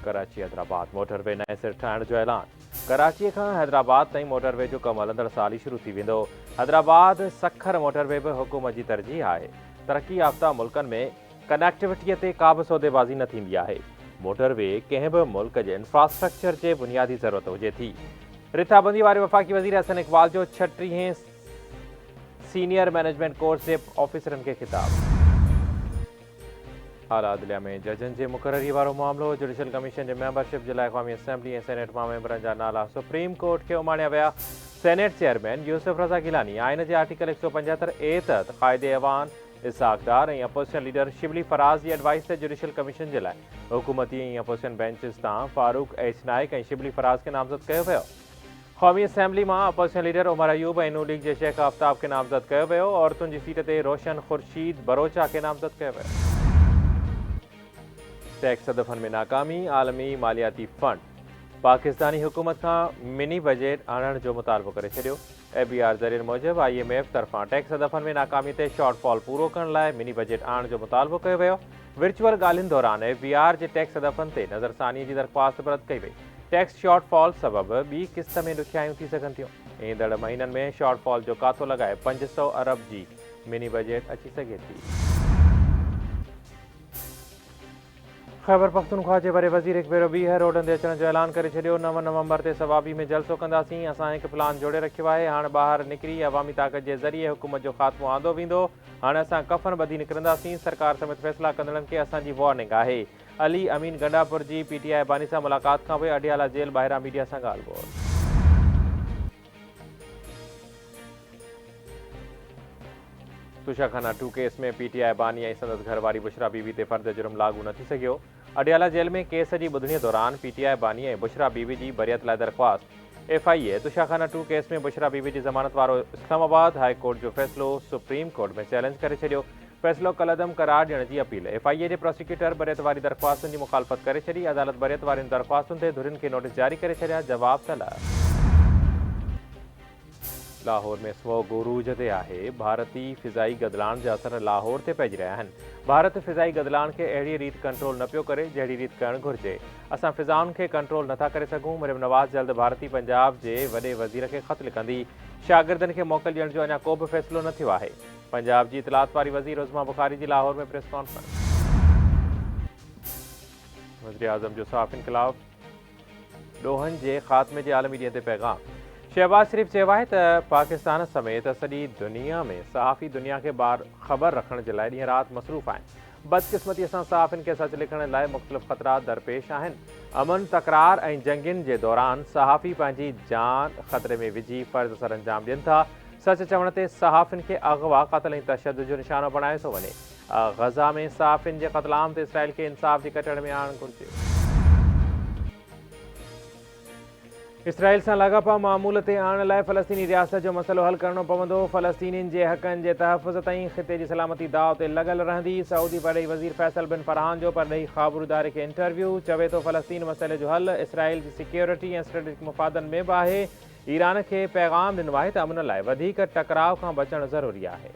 Karachi Hyderabad motorway नए सिर ठाहिण जो ऐलान। कराची खां हैदराबाद ताईं मोटरवे जो कमु हलंदड़ साल ई शुरू थी वेंदो। हैदराबाद सखर मोटरवे बि हुकूमत जी तरजीह आहे। तरक़ी याफ़्ता मुल्कनि में कनेक्टिविटीअ ते का बि सौदेबाज़ी न थींदी आहे। मोटरवे कंहिं बि मुल्क जे इंफ्रास्ट्रक्चर जे बुनियादी ज़रूरत हुजे थी। रिथाबंदी वारे वफ़ाक़ी वज़ीर हसन इक़बाल जो 36हें सीनियर मैनेजमेंट कोर्स जे ऑफिसरनि खे ख़िताब। आला अदलिया में जजनि जे मुक़ररी वारो मामिलो। जुडिशल कमीशन जे मेंबरशिप जे लाइ क़ौमी असेंबली ऐं सेनेट मां मेंबरनि जा नाला सुप्रीम कोर्ट खे उमाणिया विया। सेनेट चेयरमैन यूसुफ रज़ा गिलानी आइन जे आर्टिकल 175A तहत क़ाइदे ऐवान इसहाक़ डार ऐं अपोजिशन लीडर शिबली फराज़ जी एडवाइस ते जुडिशल कमीशन जे लाइ हुकूमती ऐं अपोजिशन बेंचिस तां फारूक एच नाइक ऐं शिबली फराज़ खे नामज़द कयो वियो। क़ौमी असेंबली मां अपोजिशन लीडर उमर अयूब ऐं नून लीग जे शेख आफ्ताब खे नामज़द कयो वियो। औरतुनि जी सीट ते रोशन खुर्शीद बरोचा खे नामज़द कयो वियो। टैक्स हदफ़नि में नाकामी। आलमी मालियाती फंड पाकिस्तानी हुकूमत खां मिनी बजट आणण जो मुतालबो करे छॾियो। ABR ज़रिए मूजिबि IMF तरफ़ां टैक्स हदफ़नि में नाकामी ते शॉर्टफॉल पूरो करण लाइ मिनी बजट आणण जो मुतालबो कयो वियो। वर्चुअल ॻाल्हियुनि दौरान ABR जे टैक्स हदफ़नि ते नज़रसानीअ जी दरख़्वास्त रद्द कई वई। टैक्स शॉर्टफॉल सबबि ॿी क़िस्त में ॾुखियायूं थी सघनि थियूं। ईंदड़ महीननि में शॉर्टफॉल जो कातो लॻाए 500 अरब जी मिनी बजट अची सघे थी। ख़ैबर पख्तूनख्वा जे वरे वज़ीर हिकु भेरो ॿीहर रोडनि ते अचण जो ऐलान करे छॾियो। 9 नवंबर ते सवाबी में जलसो कंदासीं। असां हिकु प्लान जोड़े रखियो आहे। हाणे ॿाहिरि निकिरी अवामी ताक़त जे ज़रिए हुकूमत जो ख़ात्मो आंदो वेंदो। हाणे असां कफ़न ॿधी निकिरंदासीं। सरकार समेत फ़ैसिला कंदड़नि खे असांजी वॉर्निंग आहे। अली अमीन गंडापुर जी PTI बानी सां मुलाक़ात खां पोइ अडियाला जेल ॿाहिरां मीडिया सां ॻाल्हि ॿोल। तुशाखाना 2 केस में PTI बानी ऐं संदसि घरवारी बुशरा बीबी ते फ़र्द जुर्म लागू न थी सघियो। अडियाला जेल में केस जी ॿुधणीअ दौरान PTI बानी ऐं बुशरा बीबी जी बरियत लाइ दरख़्वास्त। FIA तुशाखाना 2 केस में बुशरा बीबी जी ज़मानत वारो इस्लामाबाद हाई कोर्ट जो फ़ैसिलो सुप्रीम कोर्ट में चैलेंज करे छॾियो। फ़ैसिलो कलअदम करार ॾियण जी अपील। FIA जे प्रोसिक्यूटर बरियत वारी दरख़्वास्तुनि जी मुखालफ़त करे छॾी। अदालत बरियत वारियुनि दरख़्वास्तुनि ते धुरियुनि खे नोटिस जारी करे छॾिया। जवाब तलब। लाहौर में स्मोग उरूज ते आहे। भारती फ़िज़ाई गदलाण जा असर लाहौर ते पइजी रहिया आहिनि। भारत फ़िज़ाई गदलाण खे अहिड़ी रीति कंट्रोल न पियो करे जहिड़ी रीति करणु घुरिजे। असां फ़िज़ाउनि खे कंट्रोल नथा करे सघूं। मरियम नवाज़ जल्द भारती पंजाब जे वॾे वज़ीर खे ख़त लिखंदी। शागिर्दनि खे मोकल ॾियण जो अञा को बि फ़ैसिलो न थियो आहे। पंजाब जी इतलात वारी वज़ीर उज़मा बुखारी जी लाहौर में प्रेस कॉन्फ्रेंस। वज़ीर आज़म जो साफ़ इनक़लाब ॾोहनि जे ख़ात्मे जे आलमी ॾींहं ते पैगाम। शहबाज शरीफ़ चयो आहे त पाकिस्तान समेत सॼी दुनिया में सहाफ़ी दुनिया खे ख़बर रखण जे लाइ ॾींहं राति मसरूफ़ आहिनि। बदकिस्मतीअ सां सहाफ़ियुनि खे सच लिखण लाइ मुख़्तलिफ़ ख़तरात दरपेश आहिनि। अमन तकरार ऐं जंगियुनि जे दौरान सहाफ़ी पंहिंजी जान ख़तरे में विझी फ़र्ज़ सर अंजाम ॾियनि था। सच चवण ते सहाफ़ियुनि खे अग़वा क़त्ल ऐं तशदुद जो निशानो बणायो थो वञे। ग़ज़ा में सहाफ़ियुनि जे क़त्लाम ते इसराइल खे इंसाफ़ जी कटड़ में आणणु घुरिजे। इसराइल सां लाॻापा मामूल ते आणण लाइ फ़लस्तीनी रियासत जो मसइलो हल करणो पवंदो। फ़लस्तीनियुनि जे हक़नि जे तहफ़ुज़ ताईं ख़िते जी सलामती दाव ते लॻल रहंदी। सऊदी परॾेही वज़ीर फैसल बिन फरहान जो परॾेही ख़ाबर इदारे खे इंटरव्यू। चवे थो फ़लस्तीन मसइले जो हल इसराइल जी सिक्योरिटी ऐं स्ट्रेटेजिक मुफ़ादनि में बि आहे। ईरान खे पैगाम ॾिनो आहे त अमन लाइ वधीक टकराव खां बचणु ज़रूरी आहे।